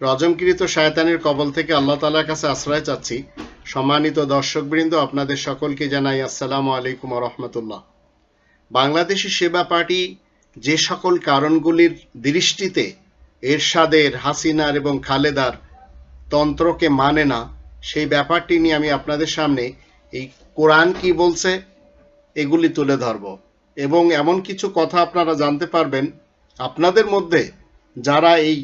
রজমকৃত শয়তানের কবল থেকে আল্লাহ তাআলার কাছে আশ্রয় চাচ্ছি। সম্মানিত দর্শকবৃন্দ, আপনাদের সকলকে জানাই আসসালামু আলাইকুম ওয়া রাহমাতুল্লাহ। বাংলাদেশি সেবা পার্টি যে সকল কারণগুলির দৃষ্টিতে এরশাদের, হাসিনার এবং খালেদার তন্ত্রকে মানে না, সেই ব্যাপারটি নিয়ে আমি আপনাদের সামনে এই কোরআন কি বলছে এগুলি তুলে ধরব এবং এমন কিছু কথা আপনারা জানতে পারবেন আপনাদের মধ্যে যারা এই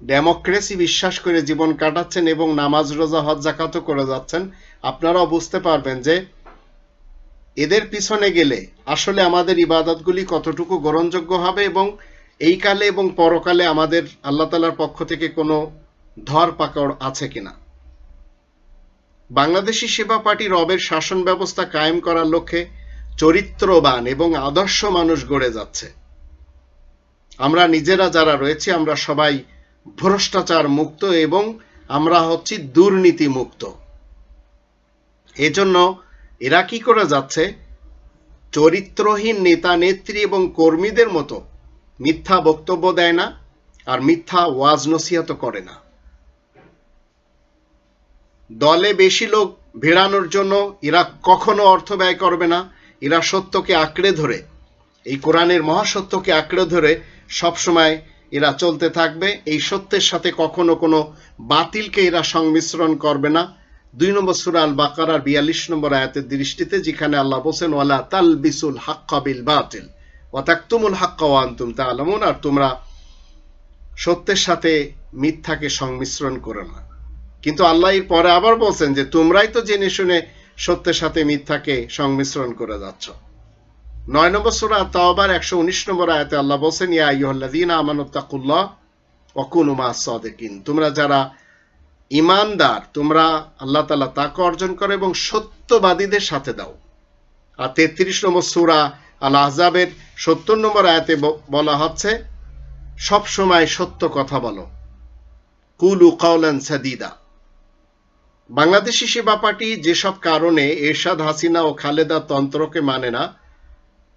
ডেমোক্রেসি বিশ্বাস করে জীবন কাটাচ্ছেন এবং নামাজ, রোজা, হজ, যাকাতও করে যাচ্ছেন। আপনারাও বুঝতে পারবেন যে এদের পিছনে গেলে আসলে আমাদের ইবাদতগুলি কতটুকু গ্রহণযোগ্য হবে এবং এই কালে এবং পরকালে আমাদের আল্লাহ তাআলার পক্ষ থেকে কোনো ধরপাকড় আছে কিনা। বাংলাদেশি সেবা পার্টি রবের শাসন ব্যবস্থা কায়েম করার লক্ষ্যে চরিত্রবান এবং আদর্শ মানুষ গড়ে যাচ্ছে। আমরা নিজেরা যারা রয়েছি আমরা সবাই ভ্রষ্টাচার মুক্ত এবং আমরা হচ্ছি দুর্নীতি মুক্ত। এজন্য এরা কি করে যাচ্ছে, চরিত্রহীন নেতা নেত্রী এবং কর্মীদের মতো মিথ্যা বক্তব্য দেয় না আর মিথ্যা ওয়াজ নসিহত করে না। দলে বেশি লোক ভিড়ানোর জন্য এরা কখনো অর্থ ব্যয় করবে না। এরা সত্যকে আঁকড়ে ধরে, এই কোরআনের মহাসত্যকে আঁকড়ে ধরে সবসময় এরা চলতে থাকবে। এই সত্যের সাথে কখনো কোনো বাতিলকে এরা সংমিশ্রণ করবে না। 2 নম্বর সূরা আল বাকারার 42 নম্বর আয়াতের দৃষ্টিতে যেখানে আল্লাহ বলেন ওয়ালা তালবিসুল হাক্কা বিল বাতিল ওয়া তাকতুমুল হাক্কা ওয়া আনতুম তাআলামুন, আর তোমরা সত্যের সাথে মিথ্যাকে সংমিশ্রণ করো না। কিন্তু আল্লাহ এর পরে আবার বলছেন যে তোমরাই তো জেনে শুনে সত্যের সাথে মিথ্যাকে সংমিশ্রণ করে যাচ্ছ। 9 নম্বর সূরা তাওবার 119 নম্বর আয়াতে আল্লাহ বলেন ইয়া আইয়ুহাল্লাযীনা আমানুত্তাকুল্লাহ ওয়া কুনু মা'আস সাদিকিন, তোমরা যারা ঈমানদার তোমরা আল্লাহ তাআলা তাকওয়া অর্জন করো এবং সত্যবাদীদের সাথে দাও। আর 33 নম্বর সূরা আল আহজাবের 70 নম্বর আয়াতে বলা হচ্ছে সব সময় সত্য কথা বলো, কুলু কাওলান সাদীদা। বাংলাদেশি সেবা পার্টি যেসব কারণে এরশাদ, হাসিনা ও খালেদা তন্ত্রকে মানে না,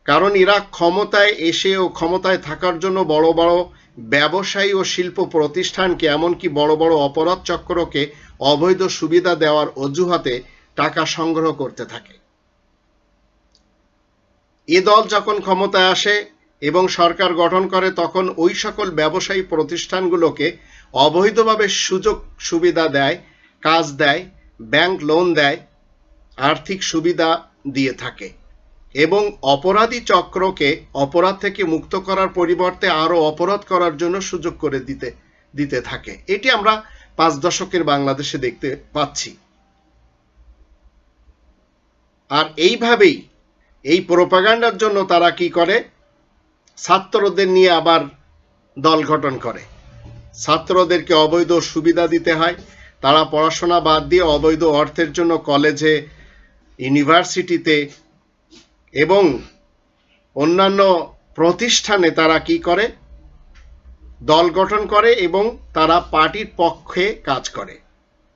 কারণ এরা ক্ষমতায় এসে ও ক্ষমতায় থাকার জন্য বড় বড় ব্যবসায়ী ও শিল্প প্রতিষ্ঠানকে এমনকি বড় বড় অপরাধ চক্রকে অবৈধ সুবিধা দেওয়ার অজুহাতে টাকা সংগ্রহ করতে থাকে। এ দল যখন ক্ষমতায় আসে এবং সরকার গঠন করে তখন ওই সকল ব্যবসায়ী প্রতিষ্ঠানগুলোকে অবৈধভাবে সুযোগ সুবিধা দেয়, কাজ দেয়, ব্যাংক লোন দেয়, আর্থিক সুবিধা দিয়ে থাকে এবং অপরাধী চক্রকে অপরাধ থেকে মুক্ত করার পরিবর্তে আরো অপরাধ করার জন্য সুযোগ করে দিতে থাকে। এটি আমরা 5 দশকের বাংলাদেশে দেখতে পাচ্ছি। আর এইভাবেই এই প্রোপাগান্ডার জন্য তারা কি করে, ছাত্রদের নিয়ে আবার দল গঠন করে। ছাত্রদেরকে অবৈধ সুবিধা দিতে হয়, তারা পড়াশোনা বাদ দিয়ে অবৈধ অর্থের জন্য কলেজে, ইউনিভার্সিটিতে এবং অন্যান্য প্রতিষ্ঠানে তারা কি করে, দল গঠন করে এবং তারা পার্টির পক্ষে কাজ করে,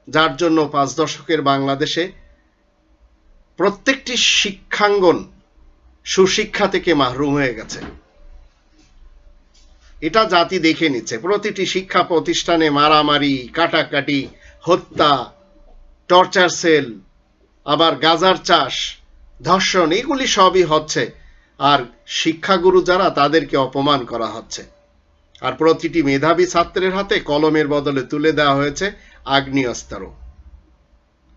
যার জন্য 5 দশকের বাংলাদেশে প্রত্যেকটি শিক্ষাঙ্গন সুশিক্ষা থেকে মাহরুম হয়ে গেছে। এটা জাতি দেখে নিচ্ছে। প্রতিটি শিক্ষা প্রতিষ্ঠানে মারামারি, কাটাকাটি, হত্যা, টর্চার সেল, আবার গাজার চাষ, ধর্ষণ, এগুলি সবই হচ্ছে। আর শিক্ষাগুরু যারা তাদেরকে অপমান করা হচ্ছে। আর প্রতিটি মেধাবী ছাত্রের হাতে কলমের বদলে তুলে দেওয়া হয়েছে আগ্নেয়াস্ত্র।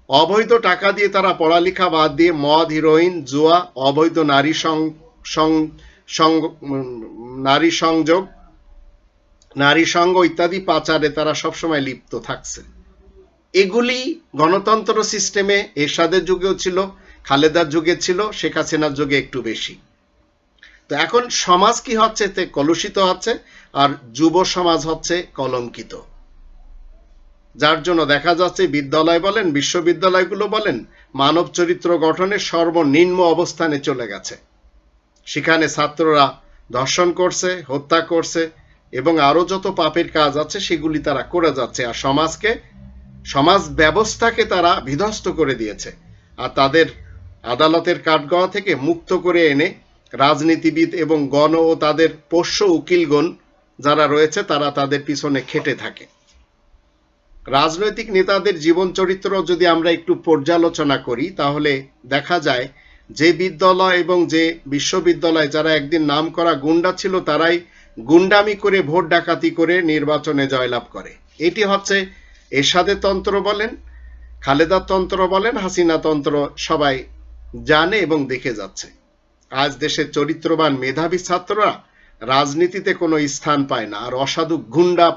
অবৈধ টাকা দিয়ে তারা পড়ালেখা বাদ দিয়ে মদ, হিরোইন, জুয়া, অবৈধ নারী সংযোগ, নারী সঙ্গ ইত্যাদি পাচারে তারা সবসময় লিপ্ত থাকছে। এগুলি গণতন্ত্র সিস্টেমে এরশাদের যুগেও ছিল, খালেদার যুগে ছিল, শেখ হাসিনার যুগে একটু বেশি। তো এখন সমাজ কি হচ্ছে, কলুষিত হচ্ছে আর যুব সমাজ হচ্ছে কলঙ্কিত, যার জন্য দেখা যাচ্ছে বিদ্যালয় বলেন, বিশ্ববিদ্যালয়গুলো বলেন, মানব চরিত্র গঠনের সর্বনিম্ন অবস্থানে চলে গেছে। সেখানে ছাত্ররা ধর্ষণ করছে, হত্যা করছে এবং আরো যত পাপের কাজ আছে সেগুলি তারা করে যাচ্ছে। আর সমাজ ব্যবস্থাকে তারা বিধ্বস্ত করে দিয়েছে। আর তাদের আদালতের কাঠগড়া থেকে মুক্ত করে এনে রাজনীতিবিদ এবং গণ ও তাদের পোষ্য উকিলগণ যারা রয়েছে তারা তাদের পিছনে খেটে থাকে। রাজনৈতিক নেতাদের জীবন চরিত্র যদি আমরা একটু পর্যালোচনা করি তাহলে দেখা যায় যে বিদ্যালয় এবং যে বিশ্ববিদ্যালয় যারা একদিন নামকরা গুন্ডা ছিল তারাই গুন্ডামি করে ভোট ডাকাতি করে নির্বাচনে জয়লাভ করে। এটি হচ্ছে এরশাদের তন্ত্র বলেন, খালেদার তন্ত্র বলেন, হাসিনা তন্ত্র, সবাই জানে এবং দেখে যাচ্ছে। আজ দেশের চরিত্রবান মেধাবী ছাত্ররা রাজনীতিতে কোনো স্থান পায় না, আর অসাধু গুন্ডা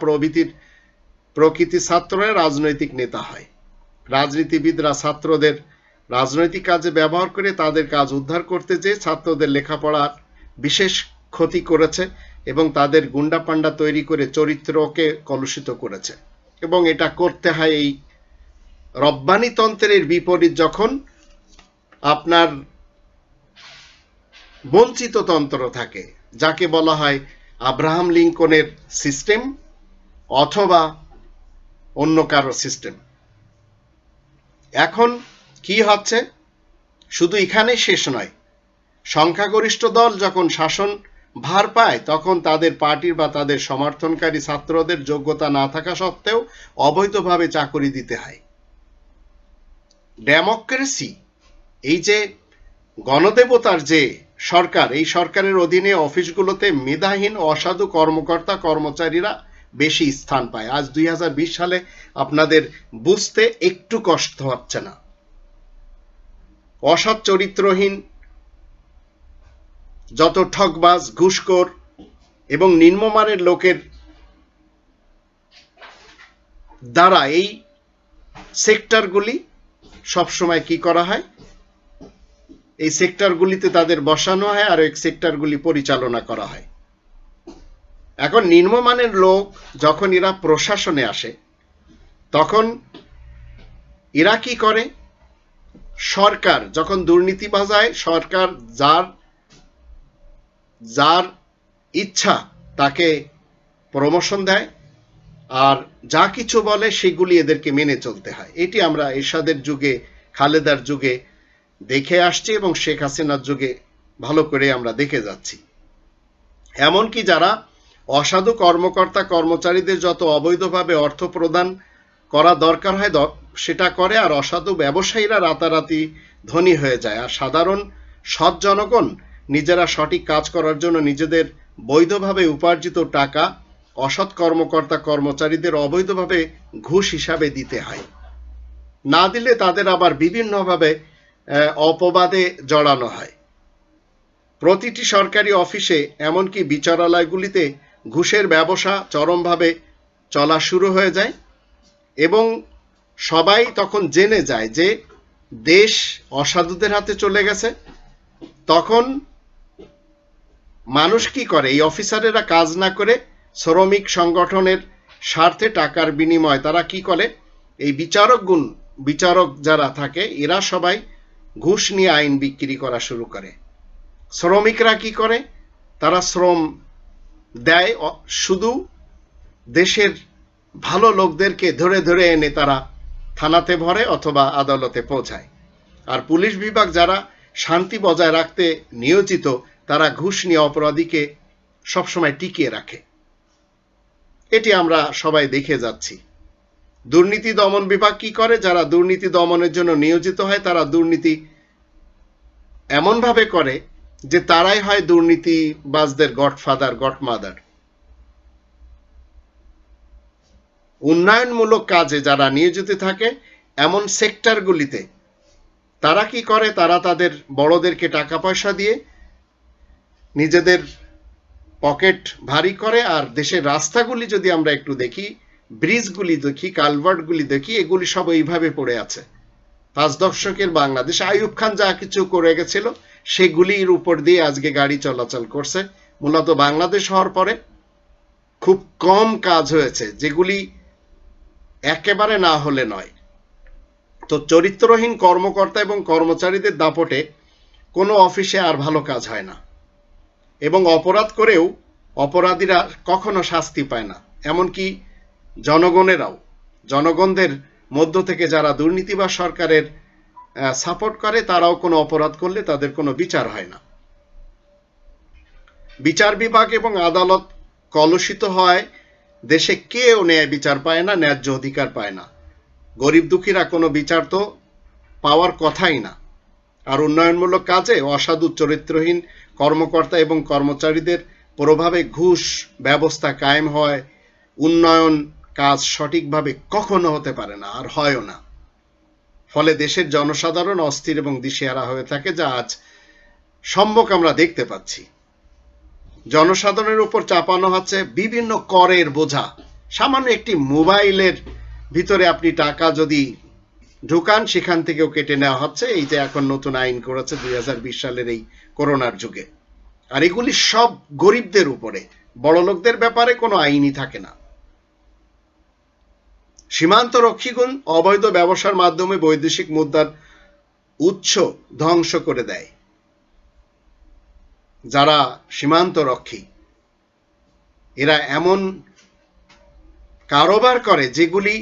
প্রকৃতি ছাত্ররা রাজনৈতিক নেতা হয়। রাজনীতিবিদরা ছাত্রদের রাজনৈতিক কাজে ব্যবহার করে তাদের কাজ উদ্ধার করতে যেয়ে ছাত্রদের লেখাপড়ার বিশেষ ক্ষতি করেছে এবং তাদের গুন্ডা পান্ডা তৈরি করে চরিত্রকে কলুষিত করেছে। এবং এটা করতে হয় এই রব্বানি তন্ত্রের বিপরীত যখন আপনার বঞ্চিত তন্ত্র থাকে, যাকে বলা হয় আব্রাহাম লিঙ্কনের সিস্টেম অথবা অন্য কারো সিস্টেম। এখন কি হচ্ছে, শুধু এখানে শেষ নয়, সংখ্যাগরিষ্ঠ দল যখন শাসন ভার পায় তখন তাদের পার্টির বা তাদের সমর্থনকারী ছাত্রদের যোগ্যতা না থাকা সত্ত্বেও অবৈধভাবে চাকরি দিতে হয়। ডেমোক্রেসি, এই যে গণদেবতার যে সরকার, এই সরকারের অধীনে অফিসগুলোতে মেধাহীন অসাধু কর্মকর্তা কর্মচারীরা বেশি স্থান পায়। আজ 2020 সালে আপনাদের বুঝতে একটু কষ্ট হচ্ছে না। অসৎ চরিত্রহীন যত ঠকবাজ, ঘুষখোর এবং নিম্নমানের লোকের দ্বারা এই সেক্টরগুলি সবসময় কি করা হয়, এই সেক্টরগুলিতে তাদের বসানো হয় আর এই সেক্টরগুলি পরিচালনা করা হয়। এখন নিম্নমানের লোক যখন এরা প্রশাসনে আসে তখন এরা কি করে, সরকার যখন দুর্নীতি বাজায়, সরকার যার ইচ্ছা তাকে প্রমোশন দেয় আর যা কিছু বলে সেগুলি এদেরকে মেনে চলতে হয়। এটি আমরা এরশাদের যুগে, খালেদার যুগে দেখে আসছি এবং শেখ হাসিনার যুগে ভালো করে আমরা দেখে যাচ্ছি। এমনকি যারা অসাধু কর্মকর্তা কর্মচারীদের যত অবৈধভাবে অর্থ প্রদান করা দরকার হয় সেটা করে, আর অসাধু ব্যবসায়ীরা রাতারাতি ধনী হয়ে যায়, আর সাধারণ সৎ জনগণ নিজেরা সঠিক কাজ করার জন্য নিজেদের বৈধভাবে উপার্জিত টাকা অসৎ কর্মকর্তা কর্মচারীদের অবৈধভাবে ঘুষ হিসাবে দিতে হয়। না দিলে তাদের আবার বিভিন্নভাবে অপবাদে জড়ানো হয়। প্রতিটি সরকারি অফিসে এমনকি বিচারালয়গুলিতে ঘুষের ব্যবসা চরমভাবে চলা শুরু হয়ে যায় এবং সবাই তখন জেনে যায় যে দেশ অসাধুদের হাতে চলে গেছে। তখন মানুষ কি করে, এই অফিসারেরা কাজ না করে শ্রমিক সংগঠনের স্বার্থে টাকার বিনিময়ে তারা কি করে, এই বিচারক যারা থাকে এরা সবাই ঘুষ নিয়ে আইন বিক্রি করা শুরু করে। শ্রমিকরা কি করে, তারা শ্রম দেয় শুধু দেশের ভালো লোকদেরকে ধরে ধরে এনে তারা থানাতে ভরে অথবা আদালতে পৌঁছায়। আর পুলিশ বিভাগ যারা শান্তি বজায় রাখতে নিয়োজিত তারা ঘুষ নিয়ে অপরাধীকে সবসময় টিকিয়ে রাখে। এটি আমরা সবাই দেখে যাচ্ছি। দুর্নীতি দমন বিভাগ কি করে, যারা দুর্নীতি দমনের জন্য নিয়োজিত হয় তারা দুর্নীতি এমনভাবে করে যে তারাই হয় দুর্নীতিবাজদের গডফাদার গডমাদার। উন্নয়নমূলক কাজে যারা নিয়োজিত থাকে এমন সেক্টরগুলিতে তারা কি করে, তারা তাদের বড়দেরকে টাকা পয়সা দিয়ে নিজেদের পকেট ভারী করে। আর দেশের রাস্তাগুলি যদি আমরা একটু দেখি, ব্রিজগুলি দেখি, কালভার্টগুলি দেখি, এগুলি সব এইভাবে পড়ে আছে। 5 দশকের বাংলাদেশ, আইয়ুব খান যা কিছু করে গেছিল সেগুলির উপর দিয়ে আজকে গাড়ি চলাচল করছে। মূলত বাংলাদেশ হওয়ার পরে খুব কম কাজ হয়েছে যেগুলি একেবারে না হলে নয়। তো চরিত্রহীন কর্মকর্তা এবং কর্মচারীদের দাপটে কোনো অফিসে আর ভালো কাজ হয় না এবং অপরাধ করেও অপরাধীরা কখনো শাস্তি পায় না। এমনকি জনগণদের মধ্য থেকে যারা দুর্নীতি বা সরকারের সাপোর্ট করে তারাও কোনো অপরাধ করলে তাদের কোনো বিচার হয় না। বিচার বিভাগ এবং আদালত কলুষিত হয় দেশে কেউ ন্যায় বিচার পায় না, ন্যায্য অধিকার পায় না। গরিব দুঃখীরা কোনো বিচার তো পাওয়ার কথাই না। আর উন্নয়নমূলক কাজে অসাধু চরিত্রহীন কর্মকর্তা এবং কর্মচারীদের প্রভাবে ঘুষ ব্যবস্থা কায়েম হয় উন্নয়ন কাজ সঠিকভাবে কখনো হতে পারে না, আর হয়ও না। ফলে দেশের জনসাধারণ অস্থির এবং দিশেহারা হয়ে থাকে, যা আজ সম্মুখ আমরা দেখতে পাচ্ছি। জনসাধারণের উপর চাপানো হচ্ছে বিভিন্ন করের বোঝা। সামান্য একটি মোবাইলের ভিতরে আপনি টাকা যদি ঢুকান, সেখান থেকেও কেটে নেওয়া হচ্ছে। এই যে এখন নতুন আইন করেছে 2020 সালের এই করোনার যুগে। আর এগুলি সব গরিবদের উপরে, বড়লোকদের ব্যাপারে কোনো আইনই থাকে না। সীমান্ত রক্ষীগণ অবৈধ ব্যবসার মাধ্যমে বৈদেশিক মুদ্রার উৎস ধ্বংস করে দেয়। যারা সীমান্ত রক্ষী, এরা এমন কারবার করে যেগুলি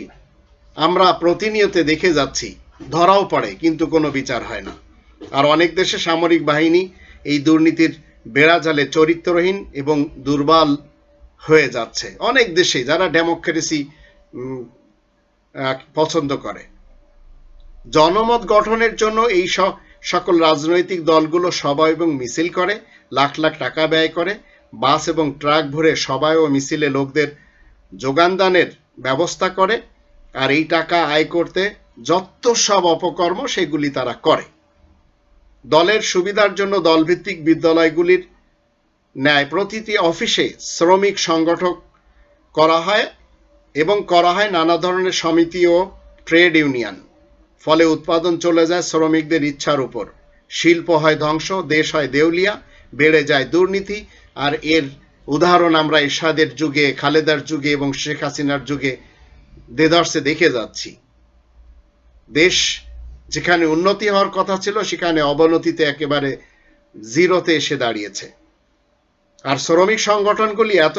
আমরা প্রতিনিয়ত দেখে যাচ্ছি, ধরাও পড়ে কিন্তু কোনো বিচার হয় না। আর অনেক দেশে সামরিক বাহিনী এই দুর্নীতির বেড়াজালে চরিত্রহীন এবং দুর্বল হয়ে যাচ্ছে। অনেক দেশে যারা ডেমোক্রেসি পছন্দ করে, জনমত গঠনের জন্য এই সকল রাজনৈতিক দলগুলো সভা এবং মিছিল করে, লাখ লাখ টাকা ব্যয় করে, বাস এবং ট্রাক ভরে সভা ও মিছিলে লোকদের যোগানদানের ব্যবস্থা করে। আর এই টাকা আয় করতে যত সব অপকর্ম সেগুলি তারা করে। দলের সুবিধার জন্য দলভিত্তিক বিদ্যালয়গুলির ন্যায় প্রতিটি অফিসে শ্রমিক সংগঠন করা হয় এবং করা হয় নানা ধরনের সমিতি ও ট্রেড ইউনিয়ন। ফলে উৎপাদন চলে যায় শ্রমিকদের ইচ্ছার উপর, শিল্প হয় ধ্বংস, দেশ হয় দেউলিয়া, বেড়ে যায় দুর্নীতি। আর এর উদাহরণ আমরা এরশাদের যুগে, খালেদার যুগে এবং শেখ হাসিনার যুগে দেদর্শে দেখে যাচ্ছি। দেশ যেখানে উন্নতি হওয়ার কথা ছিল, সেখানে অবনতিতে একেবারে জিরোতে এসে দাঁড়িয়েছে। আর শ্রমিক সংগঠনগুলি এত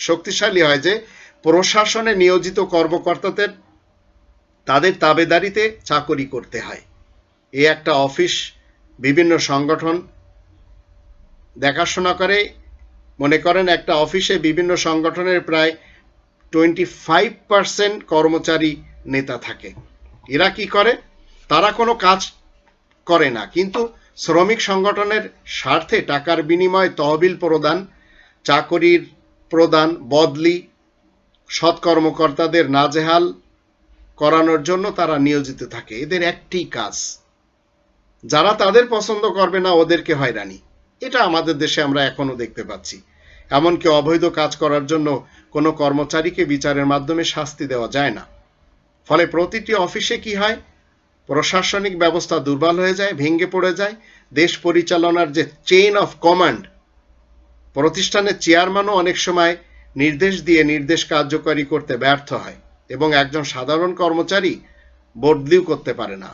শক্তিশালী হয় যে প্রশাসনে নিয়োজিত কর্মকর্তাদের তাদের তাবেদারিতে চাকরি করতে হয়। এই একটা অফিস বিভিন্ন সংগঠন দেখাশোনা করে। মনে করেন একটা অফিসে বিভিন্ন সংগঠনের প্রায় 25% কর্মচারী নেতা থাকে। এরা কি করে? তারা কোনো কাজ করে না, কিন্তু শ্রমিক সংগঠনের স্বার্থে টাকার বিনিময়ে তহবিল প্রদান, চাকরির প্রদান, বদলি, সৎ কর্মকর্তাদের নাজেহাল করানোর জন্য তারা নিয়োজিত থাকে। এদের একটি কাজ, যারা তাদের পছন্দ করবে না ওদেরকে হয়রানি। এটা আমাদের দেশে আমরা এখনো দেখতে পাচ্ছি। এমনকি অবৈধ কাজ করার জন্য কোনো কর্মচারীকে বিচারের মাধ্যমে শাস্তি দেওয়া যায় না। ফলে প্রতিটি অফিসে কি হয়? প্রশাসনিক ব্যবস্থা দুর্বল হয়ে যায়, ভেঙে পড়ে যায়। দেশ পরিচালনার যে চেইন অফ কমান্ড, প্রতিষ্ঠানের চেয়ারম্যানও অনেক সময় নির্দেশ দিয়ে নির্দেশ কার্যকরী করতে ব্যর্থ হয় এবং একজন সাধারণ কর্মচারী বদলিও করতে পারে না।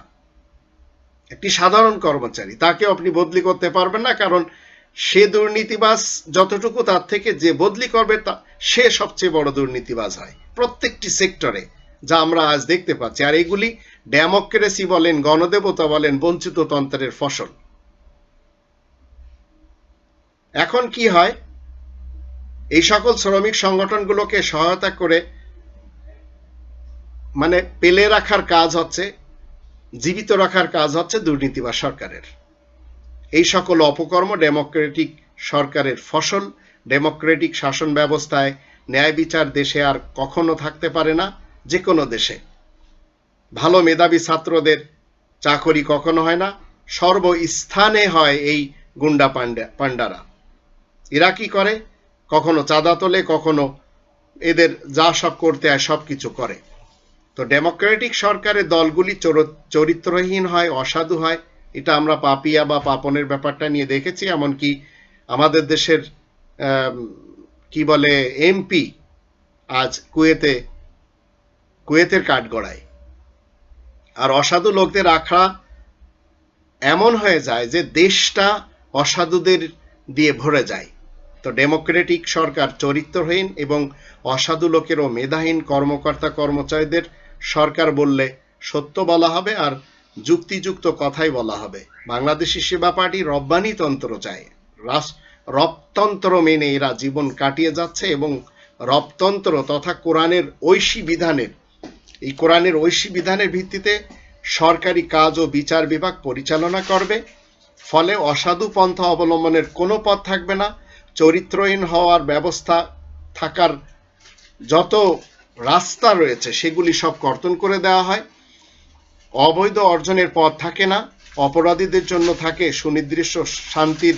একটি সাধারণ কর্মচারী, তাকে আপনি বদলি করতে পারবেন না, কারণ সে দুর্নীতিবাজ যতটুকু, তার থেকে যে বদলি করবে সে সবচেয়ে বড় দুর্নীতিবাজ হয় প্রত্যেকটি সেক্টরে, যা আমরা আজ দেখতে পাচ্ছি। আর এগুলি ডেমোক্রেসি বলেন, গণদেবতা বলেন, বঞ্চিত তন্ত্রের ফসল। এখন কি হয়? এই সকল শ্রমিক সংগঠনগুলোকে সহায়তা করে মানে পেলে রাখার কাজ হচ্ছে, জীবিত রাখার কাজ হচ্ছে দুর্নীতিবাজ সরকারের। এই সকল অপকর্ম ডেমোক্রেটিক সরকারের ফসল। ডেমোক্রেটিক শাসন ব্যবস্থায় ন্যায় বিচার দেশে আর কখনো থাকতে পারে না। যে কোনো দেশে ভালো মেধাবী ছাত্রদের চাকরি কখনো হয় না, সর্বস্থানে হয় এই গুন্ডা পান্ডারা। এরা কি করে? কখনো চাঁদা তোলে, কখনো এদের যা সব করতে হয় সব কিছু করে। তো ডেমোক্রেটিক সরকারের দলগুলি চরিত্রহীন হয়, অসাধু হয়। এটা আমরা পাপিয়া বা পাপনের ব্যাপারটা নিয়ে দেখেছি। এমনকি আমাদের দেশের কি বলে এমপি আজ কুয়েতের কাঠগড়ায়। আর অসাধু লোকদের আখড়া এমন হয়ে যায় যে দেশটা অসাধুদের দিয়ে ভরে যায়। তো ডেমোক্রেটিক সরকার চরিত্রহীন এবং অসাধু লোকের ও মেধাহীন কর্মকর্তা কর্মচারীদের সরকার বললে সত্য বলা হবে আর যুক্তিযুক্ত কথাই বলা হবে। বাংলাদেশি সেবা পার্টি রব্বানি তন্ত্র চায়, রবতন্ত্র মেনে এরা জীবন কাটিয়ে যাচ্ছে এবং রবতন্ত্র তথা কোরআনের ঐশী বিধানের, এই কোরআনের ঐশী বিধানের ভিত্তিতে সরকারি কাজ ও বিচার বিভাগ পরিচালনা করবে। ফলে অসাধু পন্থা অবলম্বনের কোনো পথ থাকবে না। চরিত্রহীন হওয়ার ব্যবস্থা থাকার যত রাস্তা রয়েছে সেগুলি সব কর্তন করে দেওয়া হয়। অবৈধ অর্জনের পথ থাকে না। অপরাধীদের জন্য থাকে সুনির্দিষ্ট শান্তির,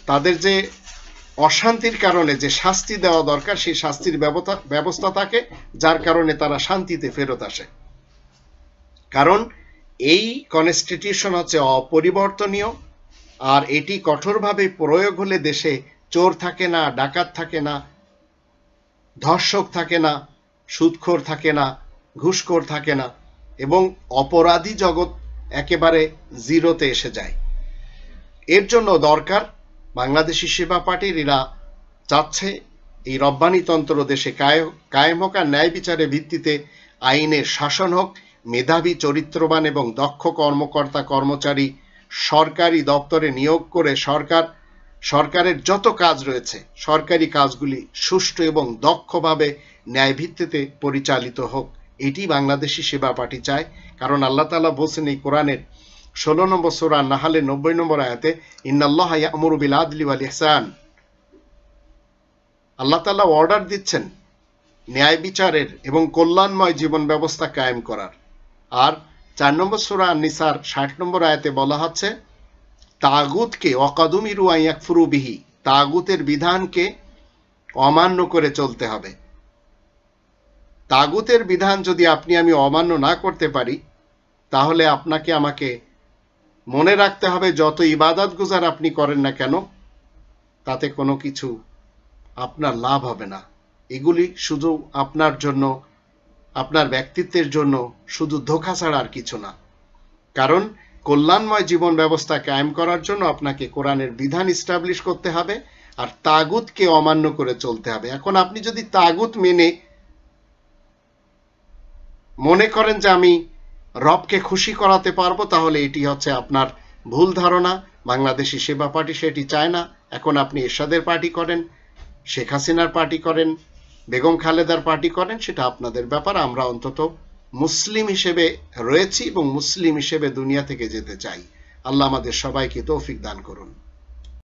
তাদের যে অশান্তির কারণে যে শাস্তি দেওয়া দরকার সেই শাস্তির ব্যবস্থা থাকে, যার কারণে তারা শান্তিতে ফেরত আসে। কারণ এই কনস্টিটিউশন হচ্ছে অপরিবর্তনীয়, আর এটি কঠোরভাবে প্রয়োগ হলে দেশে চোর থাকে না, ডাকাত থাকে না, ধর্ষক থাকে না, সুদখোর থাকে না, ঘুষখোর থাকে না, এবং অপরাধী জগৎ একেবারে জিরোতে এসে যায়। এর জন্য দরকার বাংলাদেশি সেবা পার্টির, এরা চাচ্ছে এই রব্বানিতন্ত্র দেশে কায়েম হোক, আর ন্যায় বিচারের ভিত্তিতে আইনের শাসন হোক, মেধাবী, চরিত্রবান এবং দক্ষ কর্মকর্তা কর্মচারী সরকারি দপ্তরে নিয়োগ করে সরকারের যত কাজ রয়েছে সরকারি কাজগুলি সুষ্ঠু এবং দক্ষভাবে ন্যায় ভিত্তিতে পরিচালিত হোক। এটি বাংলাদেশি সেবা পার্টি চায়। কারণ আল্লাহ তাআলা বলছেন এই কোরআনের 16 নম্বর সূরা নাহলের 90 নম্বর আয়াতে, ইন্নাল্লাহা ইয়া'মুরু বিল আদলি ওয়াল ইহসান। আল্লাহ তাআলা অর্ডার দিচ্ছেন ন্যায় বিচারের এবং কল্যাণময় জীবন ব্যবস্থা কায়েম করার। আর 4 নম্বর সূরা আন-নিসার 60 নম্বর আয়াতে বলা হচ্ছে তাগুতকে ওয়াকাদুমিরু আন ইয়াকফুরু বিহি, তাগুতের বিধানকে অমান্য করে চলতে হবে। তাগুতের বিধান যদি আপনি আমি অমান্য না করতে পারি, তাহলে আপনাকে আমাকে মনে রাখতে হবে যত ইবাদত গুজার আপনি করেন না কেন, তাতে কোনো কিছু আপনার লাভ হবে না। এগুলি শুধু আপনার জন্য, আপনার ব্যক্তিত্বের জন্য শুধু ধোঁকা ছাড়া আর কিছু না। কারণ কল্যাণময় জীবন ব্যবস্থা কায়েম করার জন্য আপনাকে কোরআনের বিধান ইস্টাবলিশ করতে হবে, আর তাগুতকে অমান্য করে চলতে হবে। এখন আপনি যদি তাগুত মেনে মনে করেন যে আমি রবকে খুশি করাতে পারবো, তাহলে এটি হচ্ছে আপনার ভুল ধারণা। বাংলাদেশি সেবা পার্টি সেটি চায় না। এখন আপনি এরশাদের পার্টি করেন, শেখ হাসিনার পার্টি করেন, বেগম খালেদার পার্টি করেন, সেটা আপনাদের ব্যাপার। আমরা অন্তত মুসলিম হিসেবে রয়েছি এবং মুসলিম হিসেবে দুনিয়া থেকে যেতে চাই। আল্লাহ আমাদের সবাইকে তৌফিক দান করুন।